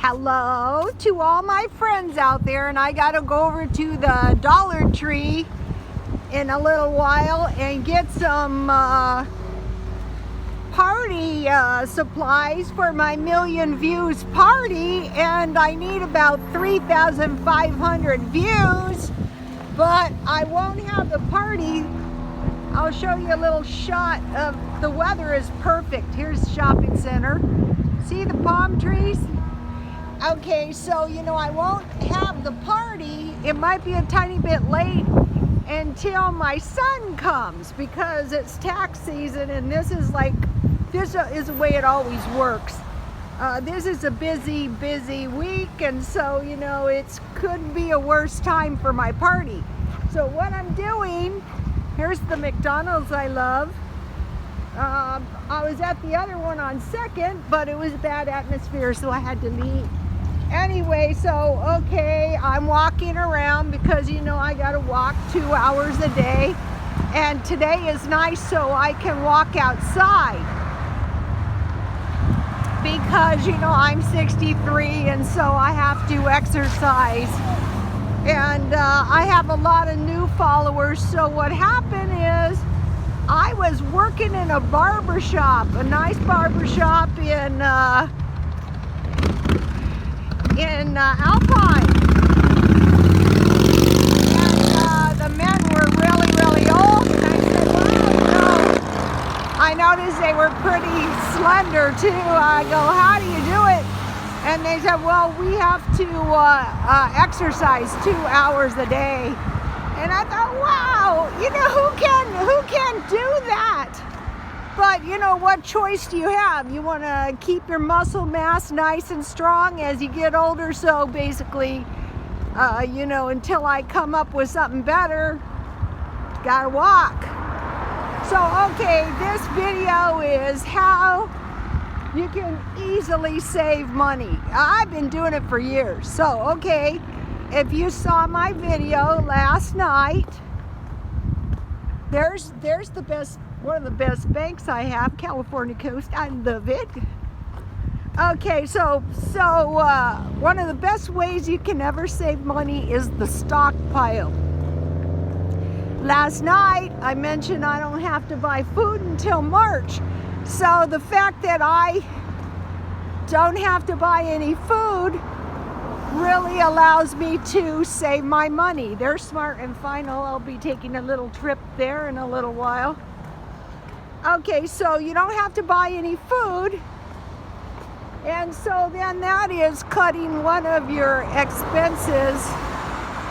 Hello to all my friends out there, and I gotta go over to the Dollar Tree in a little while and get some party supplies for my million views party, and I need about 3,500 views, but I won't have the party. I'll show you a little shot of the weather is perfect. Here's the shopping center. See the palm trees? Okay, so I won't have the party. It might be a tiny bit late until my son comes because it's tax season, and this is the way it always works. This is a busy week, and so it couldn't be a worse time for my party. So what I'm doing, here's the McDonald's I love. I was at the other one on Second, but it was a bad atmosphere, so I had to leave. Anyway, so okay, I'm walking around because I gotta walk 2 hours a day, and today is nice so I can walk outside because I'm 63, and so I have to exercise, and I have a lot of new followers. So what happened is I was working in a barber shop, a nice barber shop in Alpine, and the men were really old, and I said, wow, I noticed they were pretty slender too. I go, how do you do it? And they said, well, we have to exercise 2 hours a day. And I thought, wow, who can do that? But what choice do you have? You want to keep your muscle mass nice and strong as you get older. So basically, until I come up with something better, gotta walk. So, okay, this video is how you can easily save money. I've been doing it for years. So, okay, if you saw my video last night, there's the best, one of the best banks I have, California Coast. I love it. Okay, so one of the best ways you can ever save money is the stockpile. Last night I mentioned I don't have to buy food until March. So the fact that I don't have to buy any food really allows me to save my money. They're smart and final. I'll be taking a little trip there in a little while. Okay, so you don't have to buy any food, and so then that is cutting one of your expenses,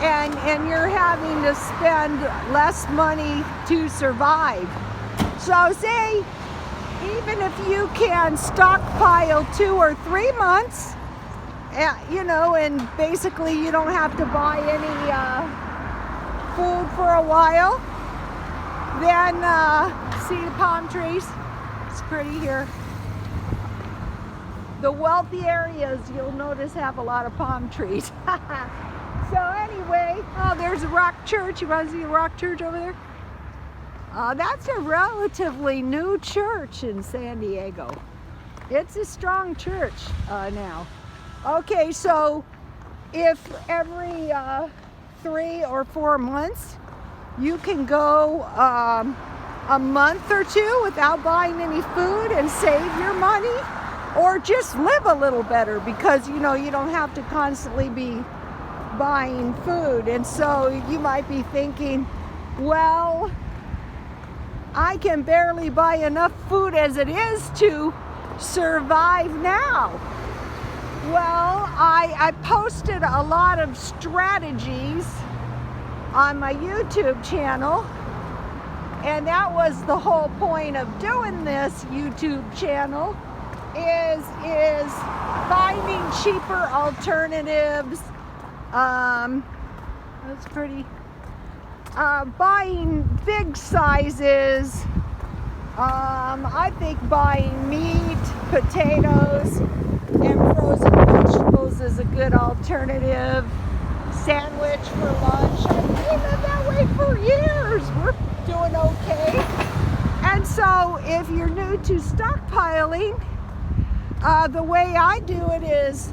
and you're having to spend less money to survive. So say even if you can stockpile 2 or 3 months, and basically you don't have to buy any food for a while, then see the palm trees? It's pretty here. The wealthy areas, you'll notice, have a lot of palm trees. So anyway, oh, there's a rock church. You want to see the rock church over there? That's a relatively new church in San Diego. It's a strong church now. Okay, so if every 3 or 4 months you can go a month or 2 without buying any food and save your money, or just live a little better because you don't have to constantly be buying food. And so you might be thinking, well, I can barely buy enough food as it is to survive now. Well, I posted a lot of strategies on my YouTube channel, and that was the whole point of doing this YouTube channel, is finding cheaper alternatives. That's pretty. Buying big sizes. I think buying meat, potatoes, and frozen vegetables is a good alternative. Sandwich for lunch. I've been that way for years. We're doing okay. And so if you're new to stockpiling, the way I do it is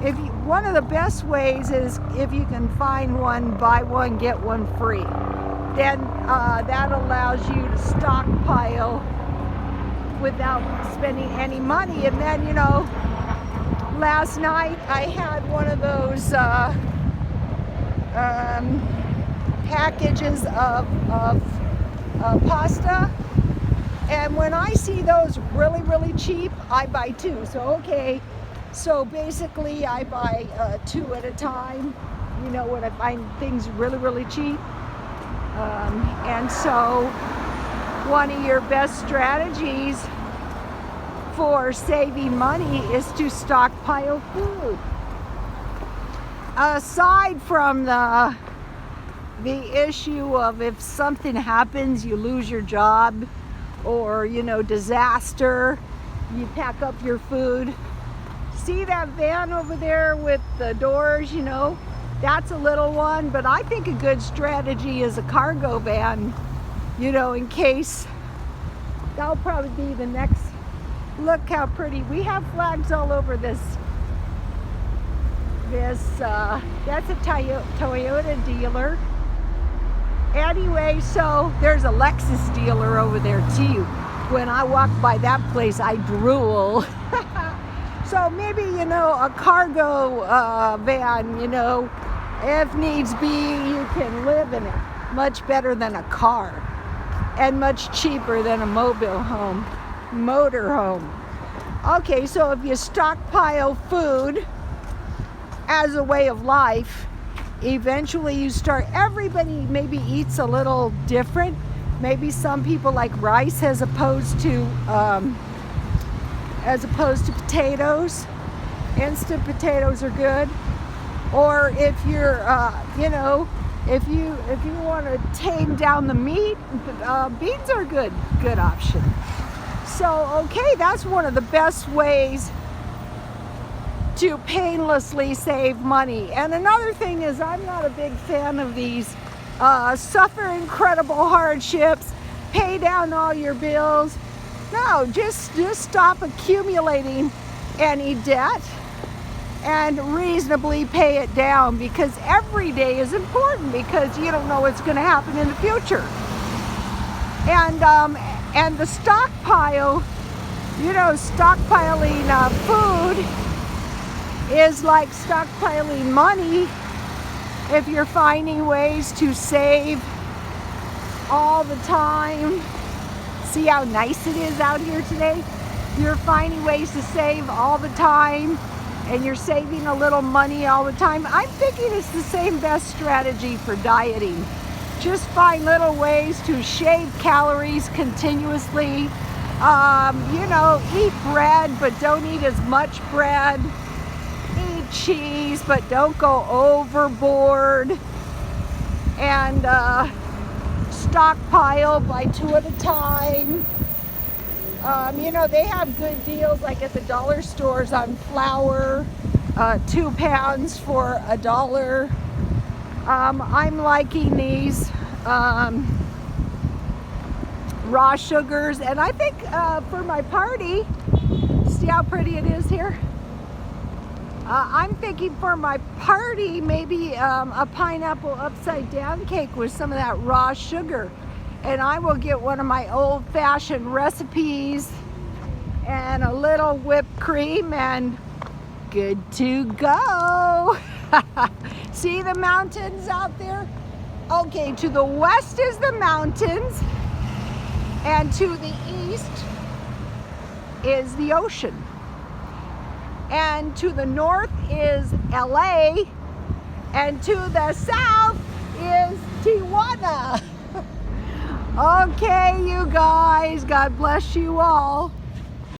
One of the best ways is if you can find one, buy one, get one free. Then that allows you to stockpile without spending any money. And then, you know, last night I had one of those packages of pasta, and when I see those really, really cheap, I buy two. So okay, so basically I buy two at a time, you know, when I find things really, really cheap. And so one of your best strategies for saving money is to stockpile food. Aside from the issue of if something happens, you lose your job, or, you know, disaster, you pack up your food. See that van over there with the doors, you know? That's a little one, but I think a good strategy is a cargo van, you know, in case. That'll probably be the next. Look how pretty. We have flags all over this. That's a Toyota dealer. Anyway, so there's a Lexus dealer over there too. When I walk by that place, I drool. So maybe, you know, a cargo van, you know, if needs be, you can live in it. Much better than a car, and much cheaper than a motor home. Okay, so if you stockpile food as a way of life, eventually you start, everybody maybe eats a little different. Maybe some people like rice as opposed to potatoes. Instant potatoes are good. Or if you're, you know, if you want to tame down the meat, beans are a good option. So, okay, that's one of the best ways to painlessly save money. And another thing is, I'm not a big fan of these suffer incredible hardships, pay down all your bills. No, just stop accumulating any debt and reasonably pay it down, because every day is important, because you don't know what's going to happen in the future. And the stockpile, you know, stockpiling food is like stockpiling money. If you're finding ways to save all the time, see how nice it is out here today? You're finding ways to save all the time, and you're saving a little money all the time. I'm thinking it's the same best strategy for dieting. Just find little ways to shave calories continuously. You know, eat bread, but don't eat as much bread. Eat cheese, but don't go overboard. And stockpile, buy two at a time. You know, they have good deals like at the dollar stores on flour, 2 pounds for $1. I'm liking these raw sugars, and I think for my party, see how pretty it is here? I'm thinking for my party, maybe a pineapple upside down cake with some of that raw sugar. And I will get one of my old-fashioned recipes and a little whipped cream, and good to go. See the mountains out there? Okay, to the west is the mountains, and to the east is the ocean. And to the north is LA, and to the south is Tijuana. Okay, you guys, God bless you all.